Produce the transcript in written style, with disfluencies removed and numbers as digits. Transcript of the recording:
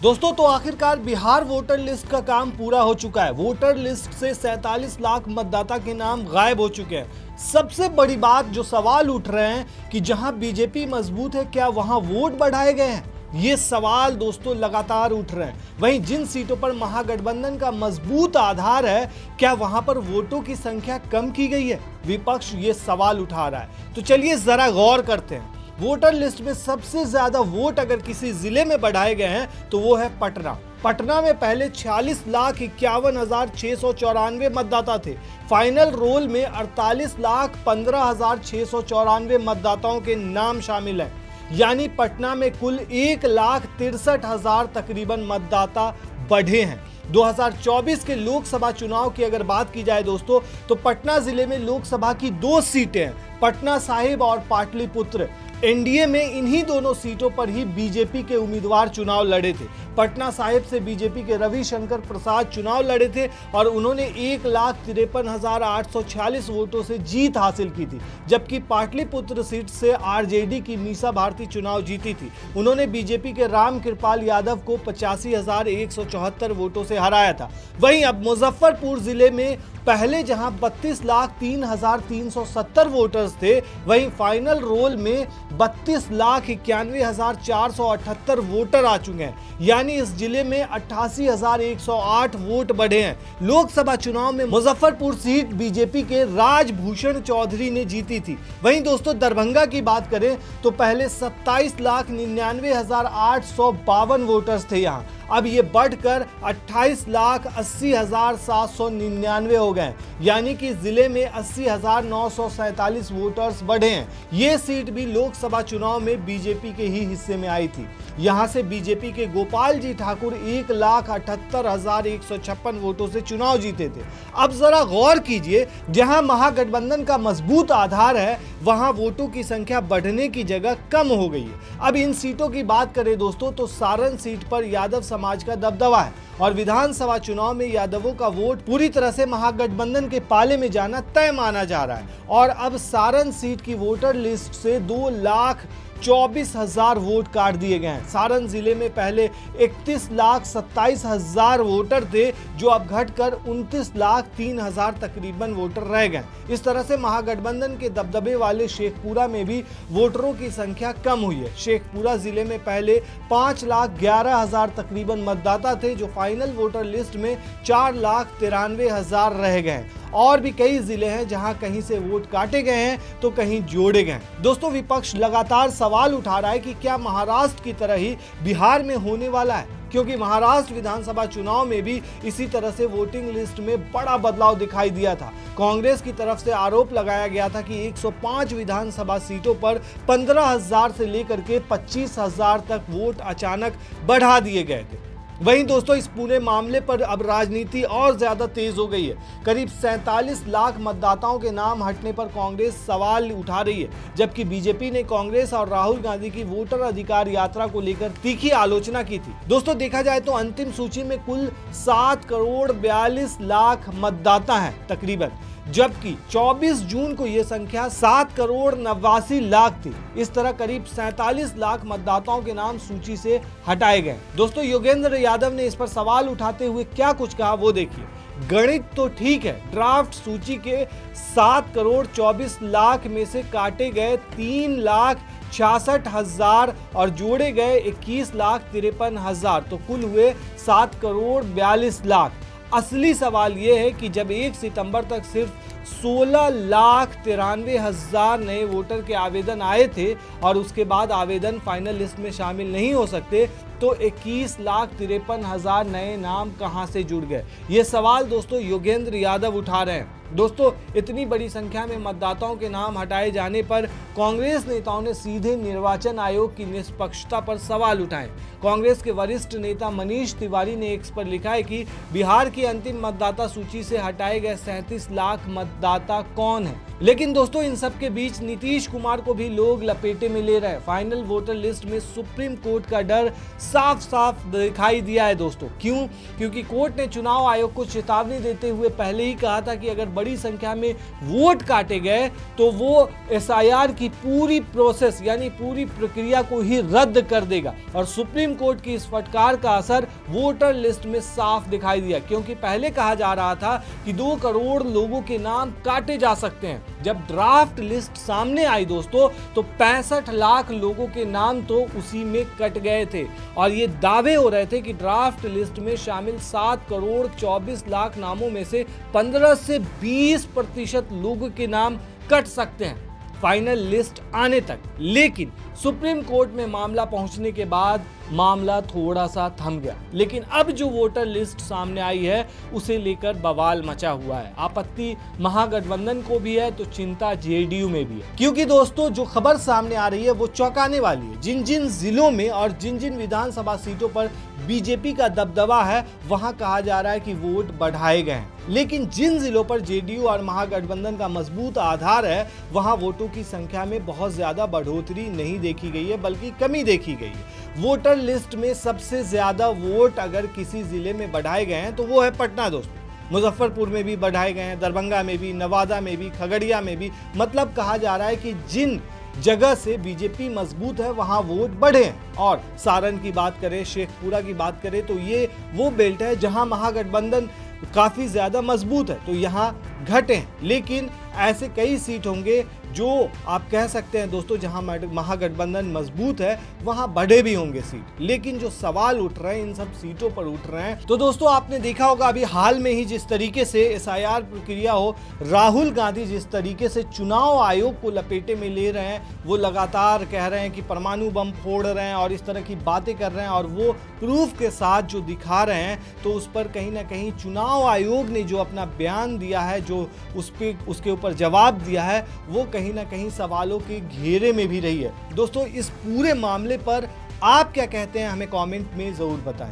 दोस्तों तो आखिरकार बिहार वोटर लिस्ट का काम पूरा हो चुका है। वोटर लिस्ट से 47 लाख मतदाता के नाम गायब हो चुके हैं। सबसे बड़ी बात जो सवाल उठ रहे हैं कि जहां बीजेपी मजबूत है, क्या वहां वोट बढ़ाए गए हैं? ये सवाल दोस्तों लगातार उठ रहे हैं। वहीं जिन सीटों पर महागठबंधन का मजबूत आधार है, क्या वहां पर वोटों की संख्या कम की गई है? विपक्ष ये सवाल उठा रहा है। तो चलिए जरा गौर करते हैं। वोटर लिस्ट में सबसे ज्यादा वोट अगर किसी जिले में बढ़ाए गए हैं तो वो है पटना। पटना में पहले 46,51,694 मतदाता थे। फाइनल रोल में 48,15,694 मतदाताओं के नाम शामिल हैं। यानी पटना में कुल 1,63,000 तकरीबन मतदाता बढ़े हैं। 2024 के लोकसभा चुनाव की अगर बात की जाए दोस्तों, तो पटना जिले में लोकसभा की 2 सीटें हैं, पटना साहिब और पाटलिपुत्र। एनडीए में इन्हीं दोनों सीटों पर ही बीजेपी के उम्मीदवार चुनाव लड़े थे। पटना साहिब से बीजेपी के रविशंकर प्रसाद चुनाव लड़े थे और उन्होंने 1,53,846 वोटों से जीत हासिल की थी, जबकि पाटलिपुत्र सीट से आरजेडी की मीसा भारती चुनाव जीती थी। उन्होंने बीजेपी के राम कृपाल यादव को 85,174 वोटों से हराया था। वहीं अब मुजफ्फरपुर जिले में पहले जहां 32,03,370 वोटर्स थे, वहीं फाइनल रोल में 32,91,478 वोटर आ चुके हैं। यानी इस जिले में 88,108 वोट बढ़े हैं। लोकसभा चुनाव में मुजफ्फरपुर सीट बीजेपी के राजभूषण चौधरी ने जीती थी। वहीं दोस्तों दरभंगा की बात करें तो पहले 27,99,852 वोटर्स थे यहाँ, अब ये बढ़कर 28,80,799 हो गए। यानी कि जिले में 80,947 वोटर्स बढ़े हैं। ये सीट भी लोकसभा चुनाव में बीजेपी के ही हिस्से में आई थी। यहां से बीजेपी के गोपाल जी ठाकुर 1,78,156 वोटों से चुनाव जीते थे। अब जरा गौर कीजिए, जहां महागठबंधन का मजबूत आधार है, वहां वोटों की संख्या बढ़ने की जगह कम हो गई है। अब इन सीटों की बात करें दोस्तों, तो सारण सीट पर यादव समाज का दबदबा है और विधानसभा चुनाव में यादवों का वोट पूरी तरह से महागठबंधन के पाले में जाना तय माना जा रहा है। और अब सारण सीट की वोटर लिस्ट से 2,24,000 वोट काट दिए गए हैं। सारण जिले में पहले 31,27,000 वोटर थे, जो अब घटकर 29,03,000 तकरीबन वोटर रह गए। इस तरह से महागठबंधन के दबदबे वाले शेखपुरा में भी वोटरों की संख्या कम हुई है। शेखपुरा जिले में पहले 5,11,000 तकरीबन मतदाता थे, जो फाइनल वोटर लिस्ट में 4,93,000 रह गए। और भी कई जिले हैं जहां कहीं से वोट काटे गए हैं तो कहीं जोड़े गए। दोस्तों विपक्ष लगातार सवाल उठा रहा है कि क्या महाराष्ट्र की तरह ही बिहार में होने वाला है, क्योंकि महाराष्ट्र विधानसभा चुनाव में भी इसी तरह से वोटिंग लिस्ट में बड़ा बदलाव दिखाई दिया था। कांग्रेस की तरफ से आरोप लगाया गया था कि 105 विधानसभा सीटों पर 15,000 से लेकर के 25,000 तक वोट अचानक बढ़ा दिए गए थे। वहीं दोस्तों इस पूरे मामले पर अब राजनीति और ज्यादा तेज हो गई है। करीब 47 लाख मतदाताओं के नाम हटने पर कांग्रेस सवाल उठा रही है, जबकि बीजेपी ने कांग्रेस और राहुल गांधी की वोटर अधिकार यात्रा को लेकर तीखी आलोचना की थी। दोस्तों देखा जाए तो अंतिम सूची में कुल 7,42,00,000 मतदाता हैं तकरीबन, जबकि 24 जून को यह संख्या 7,89,00,000 थी। इस तरह करीब 47 लाख मतदाताओं के नाम सूची से हटाए गए। दोस्तों योगेंद्र यादव ने इस पर सवाल उठाते हुए क्या कुछ कहा वो देखिए। गणित तो ठीक है, ड्राफ्ट सूची के 7,24,00,000 में से काटे गए 3,66,000 और जोड़े गए 21,53,000, तो कुल हुए 7,42,00,000। असली सवाल यह है कि जब 1 सितंबर तक सिर्फ 16,93,000 नए वोटर के आवेदन आए थे और उसके बाद आवेदन फाइनल लिस्ट में शामिल नहीं हो सकते, तो 21,53,000 नए नाम कहां से जुड़ गए? ये सवाल दोस्तों योगेंद्र यादव उठा रहे हैं। दोस्तों इतनी बड़ी संख्या में मतदाताओं के नाम हटाए जाने पर कांग्रेस नेताओं ने सीधे निर्वाचन आयोग की निष्पक्षता पर सवाल उठाए। कांग्रेस के वरिष्ठ नेता मनीष तिवारी ने एक्स पर लिखा है कि बिहार की अंतिम मतदाता सूची से हटाए गए 37 लाख मतदाता कौन है। लेकिन दोस्तों इन सब के बीच नीतीश कुमार को भी लोग लपेटे में ले रहे हैं। फाइनल वोटर लिस्ट में सुप्रीम कोर्ट का डर साफ साफ दिखाई दिया है दोस्तों। क्यों? क्योंकि कोर्ट ने चुनाव आयोग को चेतावनी देते हुए पहले ही कहा था कि अगर बड़ी संख्या में वोट काटे गए तो वो एसआईआर की पूरी प्रोसेस यानी पूरी प्रक्रिया को ही रद्द कर देगा। और सुप्रीम कोर्ट की इस फटकार का असर वोटर लिस्ट में साफ दिखाई दिया, क्योंकि पहले कहा जा रहा था कि 2 करोड़ लोगों के नाम काटे जा सकते हैं। जब ड्राफ्ट लिस्ट सामने आई दोस्तों तो 65 लाख लोगों के नाम तो उसी में कट गए थे और ये दावे हो रहे थे कि ड्राफ्ट लिस्ट में शामिल 7 करोड़ 24 लाख नामों में से 15 से 20% लोगों के नाम कट सकते हैं फाइनल लिस्ट आने तक। लेकिन सुप्रीम कोर्ट में मामला पहुंचने के बाद मामला थोड़ा सा थम गया, लेकिन अब जो वोटर लिस्ट सामने आई है उसे लेकर बवाल मचा हुआ है। आपत्ति महागठबंधन को भी है तो चिंता जेडीयू में भी है, क्योंकि दोस्तों जो खबर सामने आ रही है वो चौंकाने वाली है। जिन जिन जिलों में और जिन जिन विधानसभा सीटों पर बीजेपी का दबदबा है वहां कहा जा रहा है कि वोट बढ़ाए गए हैं, लेकिन जिन जिलों पर जेडीयू और महागठबंधन का मजबूत आधार है वहां वोटों की संख्या में बहुत ज्यादा बढ़ोतरी नहीं देखी गई है, बल्कि कमी देखी गई है। वोटर लिस्ट में सबसे ज्यादा वोट अगर किसी जिले में बढ़ाए गए हैं तो वो है पटना दोस्तों। मुजफ्फरपुर में भी बढ़ाए गए हैं, दरभंगा में भी, नवादा में भी, खगड़िया में भी। मतलब कहा जा रहा है कि जिन जगह से बीजेपी मजबूत है वहां वोट बढ़े हैं। और सारण की बात करें, शेखपुरा की बात करें तो ये वो बेल्ट है जहां महागठबंधन काफी ज्यादा मजबूत है, तो यहाँ घटे हैं। लेकिन ऐसे कई सीट होंगे जो आप कह सकते हैं दोस्तों जहां महागठबंधन मजबूत है वहां बढ़े भी होंगे सीट। लेकिन जो सवाल उठ रहे हैं इन सब सीटों पर उठ रहे हैं, तो दोस्तों आपने देखा होगा अभी हाल में ही जिस तरीके से एसआईआर प्रक्रिया हो, राहुल गांधी जिस तरीके से चुनाव आयोग को लपेटे में ले रहे हैं, वो लगातार कह रहे हैं कि परमाणु बम फोड़ रहे हैं और इस तरह की बातें कर रहे हैं और वो प्रूफ के साथ जो दिखा रहे हैं, तो उस पर कहीं ना कहीं चुनाव आयोग ने जो अपना बयान दिया है, जो उसके ऊपर जवाब दिया है, वो कहीं ना कहीं सवालों के घेरे में भी रही है। दोस्तों इस पूरे मामले पर आप क्या कहते हैं हमें कमेंट में जरूर बताएं।